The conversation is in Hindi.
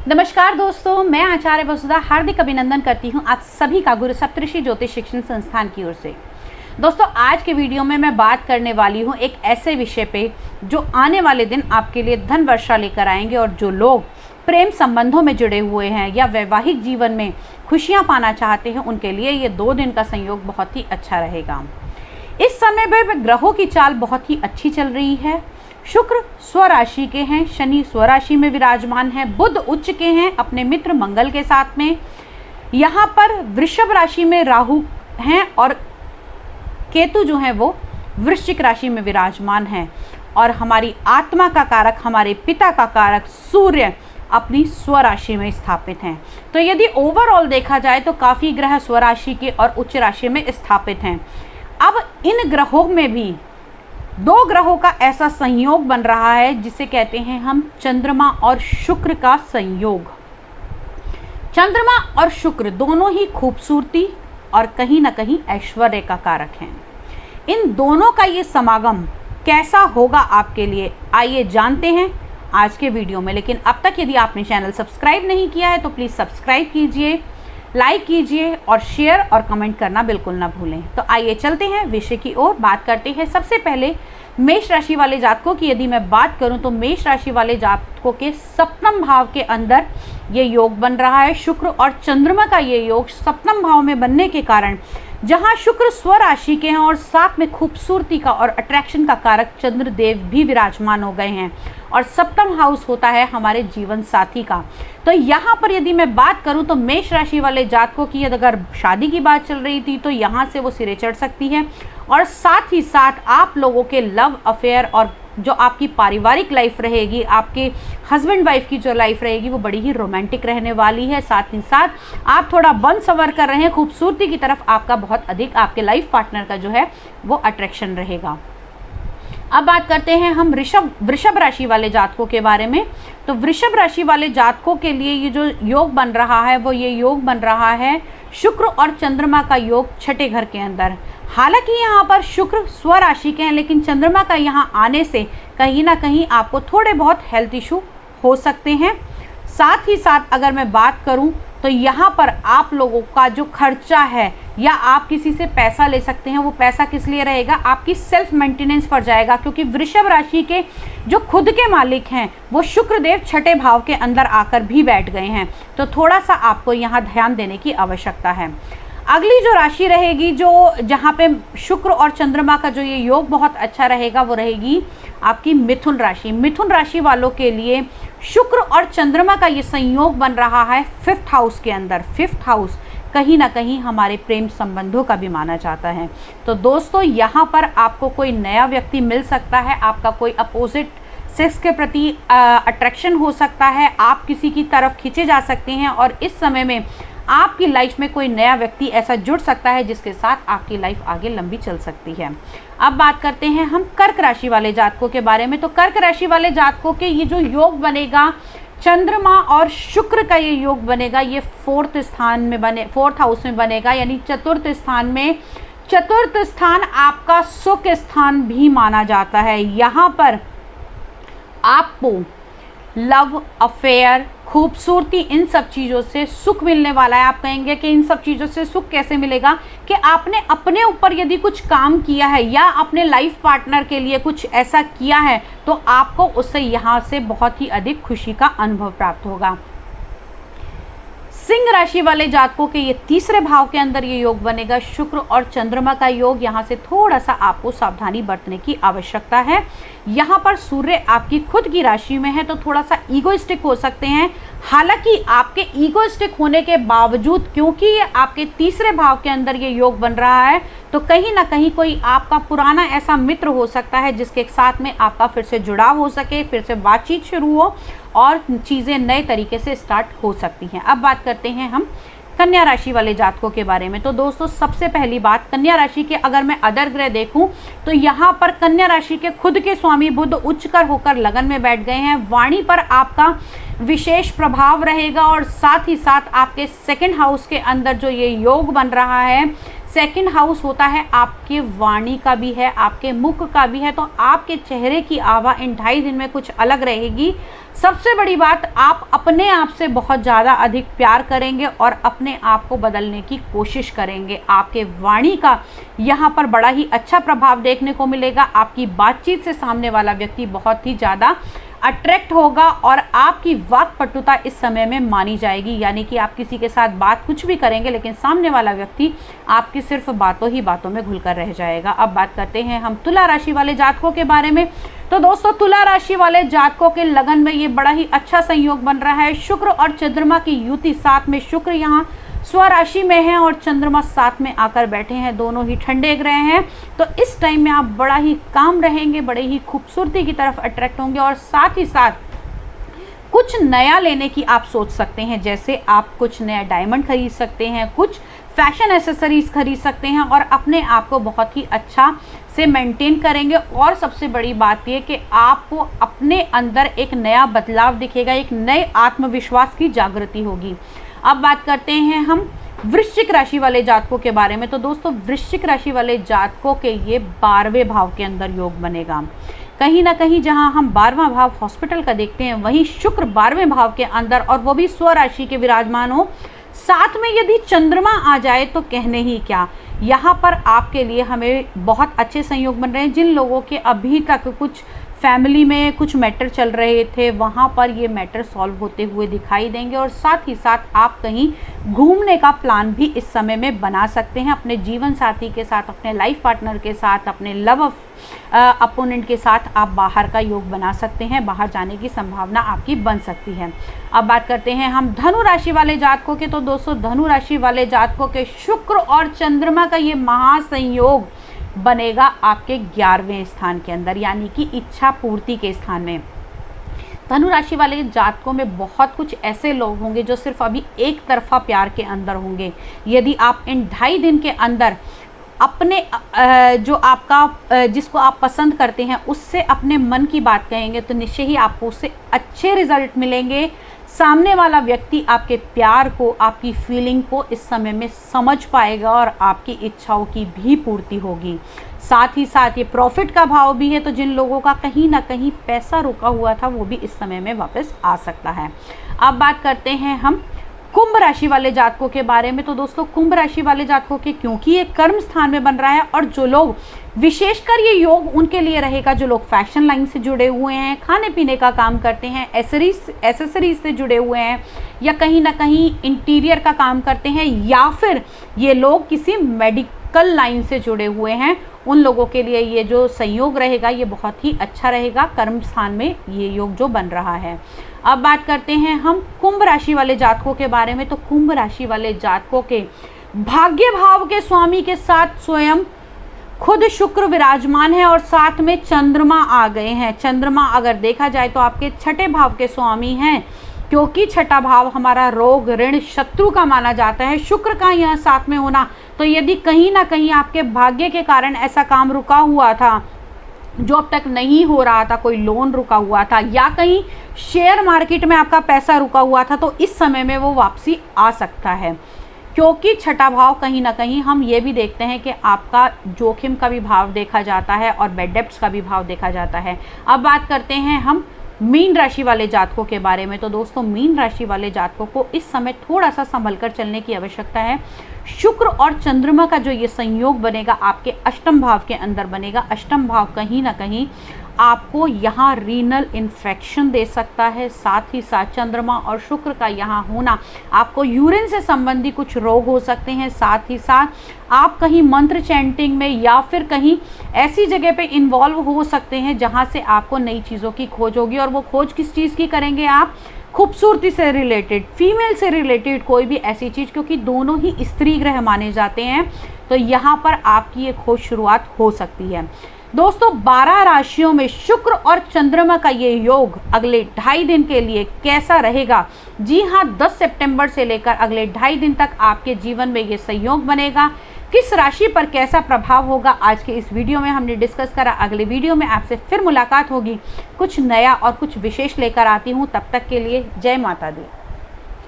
नमस्कार दोस्तों, मैं आचार्य वसुधा हार्दिक अभिनंदन करती हूं आप सभी का गुरु सप्तऋषि ज्योतिष शिक्षण संस्थान की ओर से। दोस्तों, आज के वीडियो में मैं बात करने वाली हूं एक ऐसे विषय पे जो आने वाले दिन आपके लिए धन वर्षा लेकर आएंगे और जो लोग प्रेम संबंधों में जुड़े हुए हैं या वैवाहिक जीवन में खुशियां पाना चाहते हैं उनके लिए ये 2 दिन का संयोग बहुत ही अच्छा रहेगा। इस समय में ग्रहों की चाल बहुत ही अच्छी चल रही है। शुक्र स्वराशि के हैं, शनि स्वराशि में विराजमान है, बुध उच्च के हैं अपने मित्र मंगल के साथ में। यहाँ पर वृषभ राशि में राहु हैं और केतु जो है वो वृश्चिक राशि में विराजमान है। और हमारी आत्मा का कारक, हमारे पिता का कारक सूर्य अपनी स्वराशि में स्थापित हैं। तो यदि ओवरऑल देखा जाए तो काफ़ी ग्रह स्वराशि के और उच्च राशि में स्थापित हैं। अब इन ग्रहों में भी 2 ग्रहों का ऐसा संयोग बन रहा है जिसे कहते हैं हम चंद्रमा और शुक्र का संयोग। चंद्रमा और शुक्र दोनों ही खूबसूरती और कहीं ना कहीं ऐश्वर्य का कारक हैं। इन दोनों का ये समागम कैसा होगा आपके लिए, आइए जानते हैं आज के वीडियो में। लेकिन अब तक यदि आपने चैनल सब्सक्राइब नहीं किया है तो प्लीज़ सब्सक्राइब कीजिए, लाइक कीजिए और शेयर और कमेंट करना बिल्कुल ना भूलें। तो आइए चलते हैं विषय की ओर, बात करते हैं। सबसे पहले मेष राशि वाले जातकों की यदि मैं बात करूं तो मेष राशि वाले जातकों के सप्तम भाव के अंदर ये योग बन रहा है। शुक्र और चंद्रमा का ये योग सप्तम भाव में बनने के कारण जहां शुक्र स्वराशि के हैं और साथ में खूबसूरती का और अट्रैक्शन का कारक चंद्रदेव भी विराजमान हो गए हैं और सप्तम हाउस होता है हमारे जीवन साथी का। तो यहाँ पर यदि मैं बात करूँ तो मेष राशि वाले जातकों की अगर शादी की बात चल रही थी तो यहाँ से वो सिरे चढ़ सकती है। और साथ ही साथ आप लोगों के लव अफेयर और जो आपकी पारिवारिक लाइफ रहेगी, आपके हस्बैंड वाइफ की जो लाइफ रहेगी वो बड़ी ही रोमांटिक रहने वाली है। साथ ही साथ आप थोड़ा बन सवर कर रहे हैं, खूबसूरती की तरफ आपका बहुत अधिक आपके लाइफ पार्टनर का जो है वो अट्रैक्शन रहेगा। अब बात करते हैं हम वृषभ राशि वाले जातकों के बारे में। तो वृषभ राशि वाले जातकों के लिए ये जो योग बन रहा है वो ये योग बन रहा है शुक्र और चंद्रमा का योग 6ठे घर के अंदर। हालांकि यहाँ पर शुक्र स्वराशि के हैं लेकिन चंद्रमा का यहाँ आने से कहीं ना कहीं आपको थोड़े बहुत हेल्थ इशू हो सकते हैं। साथ ही साथ अगर मैं बात करूँ तो यहाँ पर आप लोगों का जो खर्चा है या आप किसी से पैसा ले सकते हैं, वो पैसा किस लिए रहेगा, आपकी सेल्फ मेंटेनेंस पर जाएगा। क्योंकि वृषभ राशि के जो खुद के मालिक हैं वो शुक्रदेव 6ठे भाव के अंदर आकर भी बैठ गए हैं। तो थोड़ा सा आपको यहाँ ध्यान देने की आवश्यकता है। अगली जो राशि रहेगी जो जहाँ पे शुक्र और चंद्रमा का जो ये योग बहुत अच्छा रहेगा वो रहेगी आपकी मिथुन राशि। मिथुन राशि वालों के लिए शुक्र और चंद्रमा का ये संयोग बन रहा है 5th हाउस के अंदर। 5th हाउस कहीं ना कहीं हमारे प्रेम संबंधों का भी माना जाता है। तो दोस्तों, यहाँ पर आपको कोई नया व्यक्ति मिल सकता है, आपका कोई अपोजिट सेक्स के प्रति अट्रैक्शन हो सकता है, आप किसी की तरफ खींचे जा सकते हैं और इस समय में आपकी लाइफ में कोई नया व्यक्ति ऐसा जुड़ सकता है जिसके साथ आपकी लाइफ आगे लंबी चल सकती है। अब बात करते हैं हम कर्क राशि वाले जातकों के बारे में। तो कर्क राशि वाले जातकों के ये जो योग बनेगा चंद्रमा और शुक्र का ये योग बनेगा, ये 4th हाउस में बनेगा, यानी चतुर्थ स्थान में। चतुर्थ स्थान आपका सुख स्थान भी माना जाता है। यहाँ पर आपको लव अफेयर, खूबसूरती, इन सब चीज़ों से सुख मिलने वाला है। आप कहेंगे कि इन सब चीज़ों से सुख कैसे मिलेगा, कि आपने अपने ऊपर यदि कुछ काम किया है या अपने लाइफ पार्टनर के लिए कुछ ऐसा किया है तो आपको उससे यहाँ से बहुत ही अधिक खुशी का अनुभव प्राप्त होगा। सिंह राशि वाले जातकों के ये 3रे भाव के अंदर ये योग बनेगा, शुक्र और चंद्रमा का योग। यहाँ से थोड़ा सा आपको सावधानी बरतने की आवश्यकता है। यहाँ पर सूर्य आपकी खुद की राशि में है तो थोड़ा सा ईगोइस्टिक हो सकते हैं। हालांकि आपके ईगोइस्टिक होने के बावजूद क्योंकि ये आपके 3रे भाव के अंदर ये योग बन रहा है तो कहीं ना कहीं कोई आपका पुराना ऐसा मित्र हो सकता है जिसके साथ में आपका फिर से जुड़ाव हो सके, फिर से बातचीत शुरू हो और चीज़ें नए तरीके से स्टार्ट हो सकती हैं। अब बात करते हैं हम कन्या राशि वाले जातकों के बारे में। तो दोस्तों, सबसे पहली बात, कन्या राशि के अगर मैं अदर ग्रह देखूं तो यहाँ पर कन्या राशि के खुद के स्वामी बुध उच्चकर होकर लगन में बैठ गए हैं। वाणी पर आपका विशेष प्रभाव रहेगा और साथ ही साथ आपके 2nd हाउस के अंदर जो ये योग बन रहा है सेकंड हाउस होता है आपके वाणी का भी है, आपके मुख का भी है, तो आपके चेहरे की आभा इन 2.5 दिन में कुछ अलग रहेगी। सबसे बड़ी बात, आप अपने आप से बहुत ज़्यादा अधिक प्यार करेंगे और अपने आप को बदलने की कोशिश करेंगे। आपके वाणी का यहाँ पर बड़ा ही अच्छा प्रभाव देखने को मिलेगा। आपकी बातचीत से सामने वाला व्यक्ति बहुत ही ज़्यादा अट्रैक्ट होगा और आपकी वाक्पटुता इस समय में मानी जाएगी, यानी कि आप किसी के साथ बात कुछ भी करेंगे लेकिन सामने वाला व्यक्ति आपकी सिर्फ बातों ही बातों में घुलकर रह जाएगा। अब बात करते हैं हम तुला राशि वाले जातकों के बारे में। तो दोस्तों, तुला राशि वाले जातकों के लगन में ये बड़ा ही अच्छा संयोग बन रहा है। शुक्र और चंद्रमा की युति, साथ में शुक्र यहाँ स्वराशि में है और चंद्रमा साथ में आकर बैठे हैं, दोनों ही ठंडे ग्रह हैं। तो इस टाइम में आप बड़ा ही काम रहेंगे, बड़े ही खूबसूरती की तरफ अट्रैक्ट होंगे और साथ ही साथ कुछ नया लेने की आप सोच सकते हैं। जैसे आप कुछ नया डायमंड खरीद सकते हैं, कुछ फैशन एसेसरीज खरीद सकते हैं और अपने आप को बहुत ही अच्छा से मेंटेन करेंगे। और सबसे बड़ी बात यह कि आपको अपने अंदर एक नया बदलाव दिखेगा, एक नए आत्मविश्वास की जागृति होगी। अब बात करते हैं हम वृश्चिक राशि वाले जातकों के बारे में। तो दोस्तों, वृश्चिक राशि वाले जातकों के ये 12वें भाव के अंदर योग बनेगा। कहीं ना कहीं जहां हम 12वां भाव हॉस्पिटल का देखते हैं, वहीं शुक्र 12वें भाव के अंदर, और वो भी स्वराशि के विराजमान हो। साथ में यदि चंद्रमा आ जाए तो कहने ही क्या। यहाँ पर आपके लिए हमें बहुत अच्छे संयोग बन रहे हैं। जिन लोगों के अभी तक कुछ फैमिली में कुछ मैटर चल रहे थे, वहाँ पर ये मैटर सॉल्व होते हुए दिखाई देंगे। और साथ ही साथ आप कहीं घूमने का प्लान भी इस समय में बना सकते हैं, अपने जीवन साथी के साथ, अपने लाइफ पार्टनर के साथ, अपने लव अपोनेंट के साथ आप बाहर का योग बना सकते हैं। बाहर जाने की संभावना आपकी बन सकती है। अब बात करते हैं हम धनु राशि वाले जातकों के। तो दोस्तों, धनु राशि वाले जातकों के शुक्र और चंद्रमा का ये महासंयोग बनेगा आपके 11वें स्थान के अंदर, यानी कि इच्छा पूर्ति के स्थान में। धनु राशि वाले जातकों में बहुत कुछ ऐसे लोग होंगे जो सिर्फ अभी एक तरफा प्यार के अंदर होंगे। यदि आप इन 2.5 दिन के अंदर अपने जो आपका जिसको आप पसंद करते हैं उससे अपने मन की बात कहेंगे तो निश्चय ही आपको उससे अच्छे रिजल्ट मिलेंगे। सामने वाला व्यक्ति आपके प्यार को, आपकी फीलिंग को इस समय में समझ पाएगा और आपकी इच्छाओं की भी पूर्ति होगी। साथ ही साथ ये प्रॉफिट का भाव भी है, तो जिन लोगों का कहीं ना कहीं पैसा रुका हुआ था वो भी इस समय में वापस आ सकता है। अब बात करते हैं हम कुंभ राशि वाले जातकों के बारे में। तो दोस्तों, कुंभ राशि वाले जातकों के क्योंकि ये कर्म स्थान में बन रहा है और जो लोग, विशेषकर ये योग उनके लिए रहेगा जो लोग फैशन लाइन से जुड़े हुए हैं, खाने पीने का काम करते हैं, एसेसरीज से जुड़े हुए हैं, या कहीं ना कहीं इंटीरियर का काम करते हैं, या फिर ये लोग किसी मेडिकल लाइन से जुड़े हुए हैं। उन लोगों के लिए ये जो संयोग रहेगा ये बहुत ही अच्छा रहेगा। कर्म स्थान में ये योग जो बन रहा है। अब बात करते हैं हम कुंभ राशि वाले जातकों के बारे में। तो कुंभ राशि वाले जातकों के भाग्य भाव के स्वामी के साथ स्वयं खुद शुक्र विराजमान है और साथ में चंद्रमा आ गए हैं। चंद्रमा अगर देखा जाए तो आपके 6ठे भाव के स्वामी हैं, क्योंकि 6ठा भाव हमारा रोग, ऋण, शत्रु का माना जाता है। शुक्र का यहाँ साथ में होना, तो यदि कहीं ना कहीं आपके भाग्य के कारण ऐसा काम रुका हुआ था जो अब तक नहीं हो रहा था, कोई लोन रुका हुआ था या कहीं शेयर मार्केट में आपका पैसा रुका हुआ था, तो इस समय में वो वापसी आ सकता है। क्योंकि 6ठा भाव कहीं ना कहीं हम ये भी देखते हैं कि आपका जोखिम का भी भाव देखा जाता है और बैड डेब्ट्स का भी भाव देखा जाता है। अब बात करते हैं हम मीन राशि वाले जातकों के बारे में। तो दोस्तों, मीन राशि वाले जातकों को इस समय थोड़ा सा संभल कर चलने की आवश्यकता है। शुक्र और चंद्रमा का जो ये संयोग बनेगा आपके अष्टम भाव के अंदर बनेगा। अष्टम भाव कहीं ना कहीं आपको यहाँ रीनल इन्फेक्शन दे सकता है। साथ ही साथ चंद्रमा और शुक्र का यहाँ होना आपको यूरिन से संबंधी कुछ रोग हो सकते हैं। साथ ही साथ आप कहीं मंत्र चैंटिंग में या फिर कहीं ऐसी जगह पे इन्वॉल्व हो सकते हैं जहाँ से आपको नई चीज़ों की खोज होगी। और वो खोज किस चीज़ की करेंगे आप? खूबसूरती से रिलेटेड, फीमेल से रिलेटेड कोई भी ऐसी चीज़, क्योंकि दोनों ही स्त्री ग्रह माने जाते हैं। तो यहाँ पर आपकी ये खोज शुरुआत हो सकती है। दोस्तों, 12 राशियों में शुक्र और चंद्रमा का ये योग अगले 2.5 दिन के लिए कैसा रहेगा? जी हाँ, 10 सितंबर से लेकर अगले 2.5 दिन तक आपके जीवन में ये संयोग बनेगा। किस राशि पर कैसा प्रभाव होगा, आज के इस वीडियो में हमने डिस्कस करा। अगले वीडियो में आपसे फिर मुलाकात होगी, कुछ नया और कुछ विशेष लेकर आती हूँ। तब तक के लिए जय माता दी।